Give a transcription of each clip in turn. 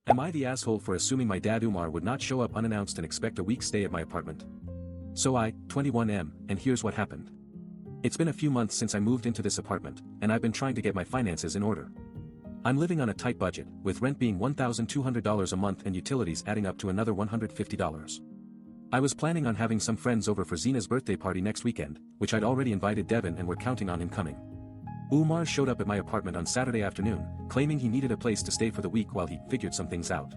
Am I the asshole for assuming my dad Umar would not show up unannounced and expect a week's stay at my apartment? So I, 21M, and here's what happened. It's been a few months since I moved into this apartment, and I've been trying to get my finances in order. I'm living on a tight budget, with rent being $1,200 a month and utilities adding up to another $150. I was planning on having some friends over for Zena's birthday party next weekend, which I'd already invited Devin and were counting on him coming. Umar showed up at my apartment on Saturday afternoon, claiming he needed a place to stay for the week while he figured some things out.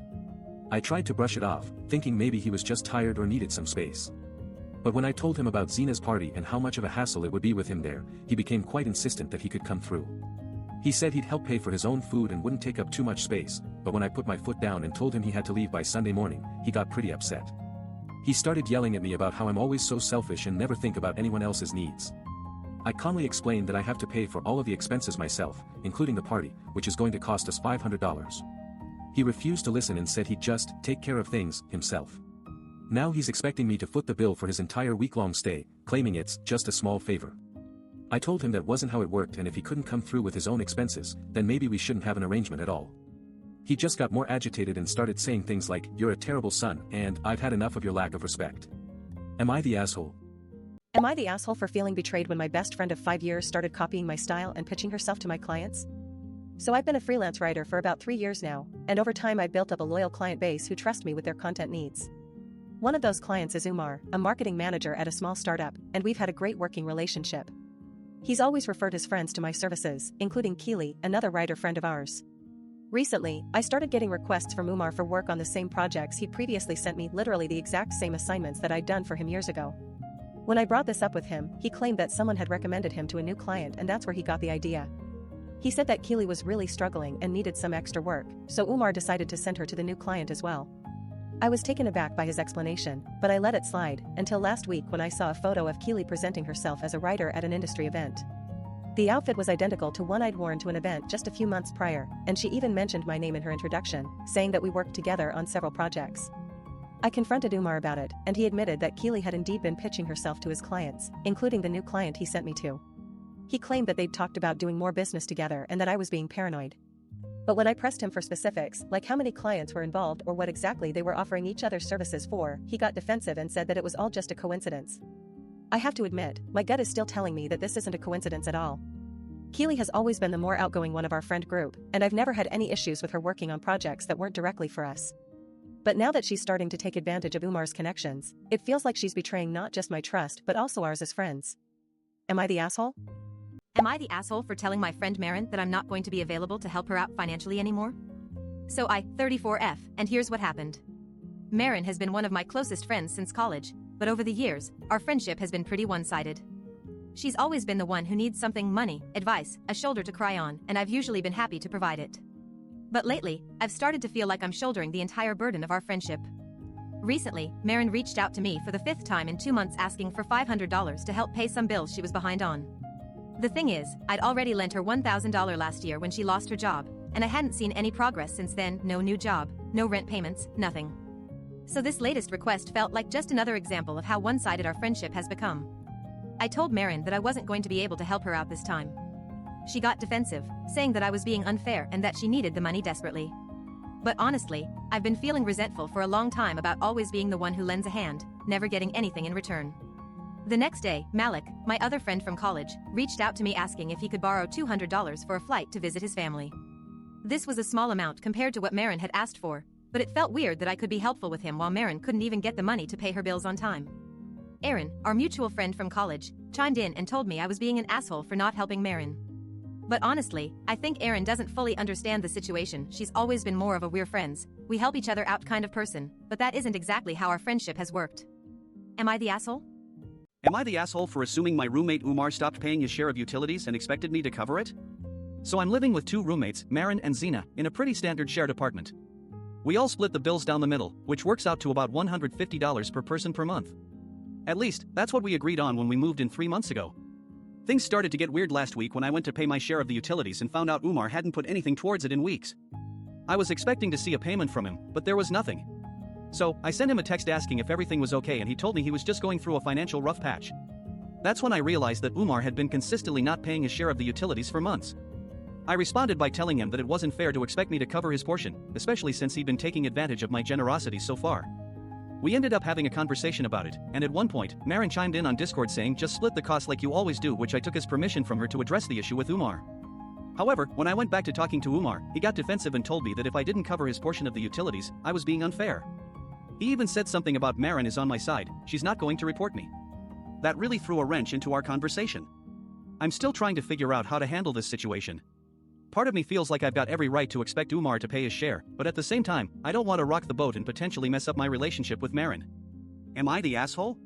I tried to brush it off, thinking maybe he was just tired or needed some space. But when I told him about Zena's party and how much of a hassle it would be with him there, he became quite insistent that he could come through. He said he'd help pay for his own food and wouldn't take up too much space, but when I put my foot down and told him he had to leave by Sunday morning, he got pretty upset. He started yelling at me about how I'm always so selfish and never think about anyone else's needs. I calmly explained that I have to pay for all of the expenses myself, including the party, which is going to cost us $500. He refused to listen and said he'd just take care of things himself. Now he's expecting me to foot the bill for his entire week-long stay, claiming it's just a small favor. I told him that wasn't how it worked, and if he couldn't come through with his own expenses, then maybe we shouldn't have an arrangement at all. He just got more agitated and started saying things like, "You're a terrible son," and "I've had enough of your lack of respect." Am I the asshole? Am I the asshole for feeling betrayed when my best friend of 5 years started copying my style and pitching herself to my clients? So I've been a freelance writer for about 3 years now, and over time I've built up a loyal client base who trust me with their content needs. One of those clients is Umar, a marketing manager at a small startup, and we've had a great working relationship. He's always referred his friends to my services, including Keely, another writer friend of ours. Recently, I started getting requests from Umar for work on the same projects he'd previously sent me, literally the exact same assignments that I'd done for him years ago. When I brought this up with him, he claimed that someone had recommended him to a new client, and that's where he got the idea. He said that Keely was really struggling and needed some extra work, so Umar decided to send her to the new client as well. I was taken aback by his explanation, but I let it slide, until last week when I saw a photo of Keely presenting herself as a writer at an industry event. The outfit was identical to one I'd worn to an event just a few months prior, and she even mentioned my name in her introduction, saying that we worked together on several projects. I confronted Umar about it, and he admitted that Keely had indeed been pitching herself to his clients, including the new client he sent me to. He claimed that they'd talked about doing more business together and that I was being paranoid. But when I pressed him for specifics, like how many clients were involved or what exactly they were offering each other services for, he got defensive and said that it was all just a coincidence. I have to admit, my gut is still telling me that this isn't a coincidence at all. Keely has always been the more outgoing one of our friend group, and I've never had any issues with her working on projects that weren't directly for us. But now that she's starting to take advantage of Umar's connections, it feels like she's betraying not just my trust but also ours as friends. Am I the asshole? Am I the asshole for telling my friend Marin that I'm not going to be available to help her out financially anymore? So I, 34F, and here's what happened. Marin has been one of my closest friends since college, but over the years, our friendship has been pretty one-sided. She's always been the one who needs something: money, advice, a shoulder to cry on, and I've usually been happy to provide it. But lately, I've started to feel like I'm shouldering the entire burden of our friendship. Recently, Marin reached out to me for the 5th time in 2 months asking for $500 to help pay some bills she was behind on. The thing is, I'd already lent her $1,000 last year when she lost her job, and I hadn't seen any progress since then. No new job, no rent payments, nothing. So this latest request felt like just another example of how one-sided our friendship has become. I told Marin that I wasn't going to be able to help her out this time. She got defensive, saying that I was being unfair and that she needed the money desperately. But honestly, I've been feeling resentful for a long time about always being the one who lends a hand, never getting anything in return. The next day, Malik, my other friend from college, reached out to me asking if he could borrow $200 for a flight to visit his family. This was a small amount compared to what Marin had asked for, but it felt weird that I could be helpful with him while Marin couldn't even get the money to pay her bills on time. Aaron, our mutual friend from college, chimed in and told me I was being an asshole for not helping Marin. But honestly, I think Aaron doesn't fully understand the situation. She's always been more of a "we're friends, we help each other out" kind of person, but that isn't exactly how our friendship has worked. Am I the asshole? Am I the asshole for assuming my roommate Umar stopped paying his share of utilities and expected me to cover it? So I'm living with 2 roommates, Marin and Zena, in a pretty standard shared apartment. We all split the bills down the middle, which works out to about $150 per person per month. At least, that's what we agreed on when we moved in 3 months ago. Things started to get weird last week when I went to pay my share of the utilities and found out Umar hadn't put anything towards it in weeks. I was expecting to see a payment from him, but there was nothing. So, I sent him a text asking if everything was okay, and he told me he was just going through a financial rough patch. That's when I realized that Umar had been consistently not paying his share of the utilities for months. I responded by telling him that it wasn't fair to expect me to cover his portion, especially since he'd been taking advantage of my generosity so far. We ended up having a conversation about it, and at one point, Marin chimed in on Discord saying just split the cost like you always do, which I took as permission from her to address the issue with Umar. However, when I went back to talking to Umar, he got defensive and told me that if I didn't cover his portion of the utilities, I was being unfair. He even said something about Marin is on my side, she's not going to report me. That really threw a wrench into our conversation. I'm still trying to figure out how to handle this situation. Part of me feels like I've got every right to expect Umar to pay his share, but at the same time, I don't want to rock the boat and potentially mess up my relationship with Marin. Am I the asshole?